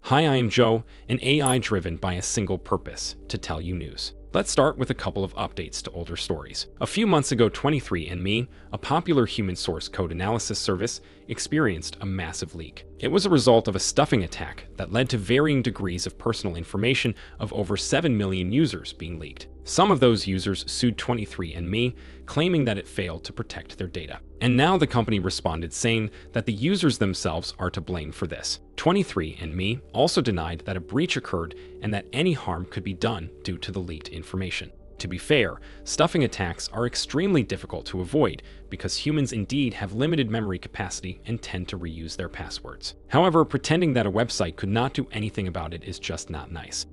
Hi, I am Joe, an AI driven by a single purpose, to tell you news. Let's start with a couple of updates to older stories. A few months ago, 23andMe, a popular human source code analysis service, experienced a massive leak. It was a result of a stuffing attack that led to varying degrees of personal information of over 7 million users being leaked. Some of those users sued 23andMe, claiming that it failed to protect their data. And now the company responded saying that the users themselves are to blame for this. 23andMe also denied that a breach occurred and that any harm could be done due to the leaked information. To be fair, stuffing attacks are extremely difficult to avoid because humans indeed have limited memory capacity and tend to reuse their passwords. However, pretending that a website could not do anything about it is just not nice.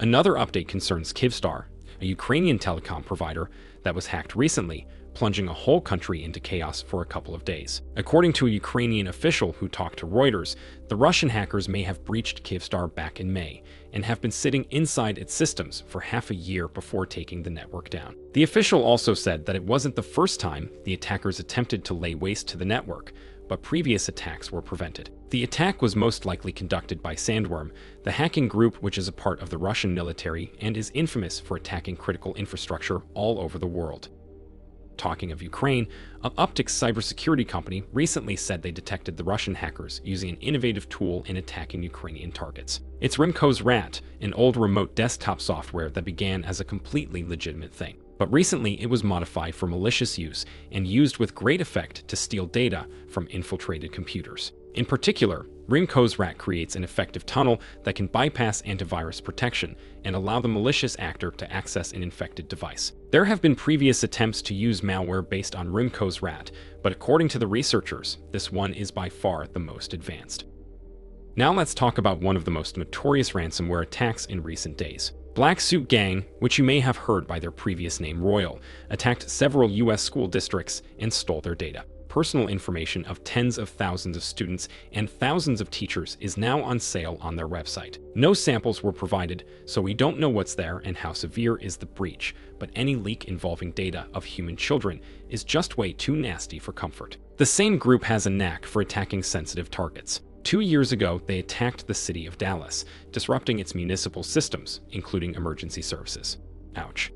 Another update concerns Kyivstar, a Ukrainian telecom provider that was hacked recently, plunging a whole country into chaos for a couple of days. According to a Ukrainian official who talked to Reuters, the Russian hackers may have breached Kyivstar back in May and have been sitting inside its systems for half a year before taking the network down. The official also said that it wasn't the first time the attackers attempted to lay waste to the network, but previous attacks were prevented. The attack was most likely conducted by Sandworm, the hacking group which is a part of the Russian military and is infamous for attacking critical infrastructure all over the world. Talking of Ukraine, an Uptick cybersecurity company recently said they detected the Russian hackers using an innovative tool in attacking Ukrainian targets. It's RAT, an old remote desktop software that began as a completely legitimate thing. But recently it was modified for malicious use and used with great effect to steal data from infiltrated computers. In particular, RAT creates an effective tunnel that can bypass antivirus protection and allow the malicious actor to access an infected device. There have been previous attempts to use malware based on RAT, but according to the researchers, this one is by far the most advanced. Now let's talk about one of the most notorious ransomware attacks in recent days. Black Suit Gang, which you may have heard by their previous name Royal, attacked several US school districts and stole their data. Personal information of tens of thousands of students and thousands of teachers is now on sale on their website. No samples were provided, so we don't know what's there and how severe is the breach, but any leak involving data of human children is just way too nasty for comfort. The same group has a knack for attacking sensitive targets. 2 years ago, they attacked the city of Dallas, disrupting its municipal systems, including emergency services. Ouch.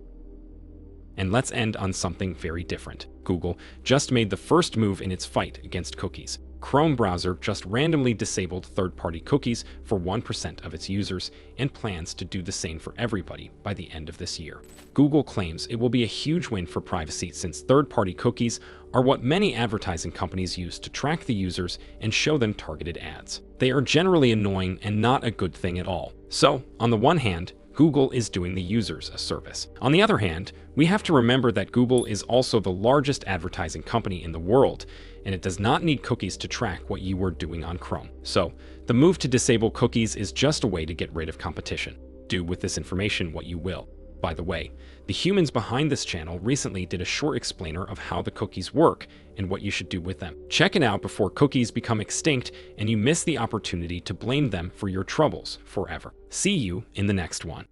And let's end on something very different. Google just made the first move in its fight against cookies. Chrome browser just randomly disabled third-party cookies for 1% of its users and plans to do the same for everybody by the end of this year. Google claims it will be a huge win for privacy since third-party cookies are what many advertising companies use to track the users and show them targeted ads. They are generally annoying and not a good thing at all. So, on the one hand, Google is doing the users a service. On the other hand, we have to remember that Google is also the largest advertising company in the world, and it does not need cookies to track what you are doing on Chrome. So, the move to disable cookies is just a way to get rid of competition. Do with this information what you will. By the way, the humans behind this channel recently did a short explainer of how the cookies work and what you should do with them. Check it out before cookies become extinct and you miss the opportunity to blame them for your troubles forever. See you in the next one.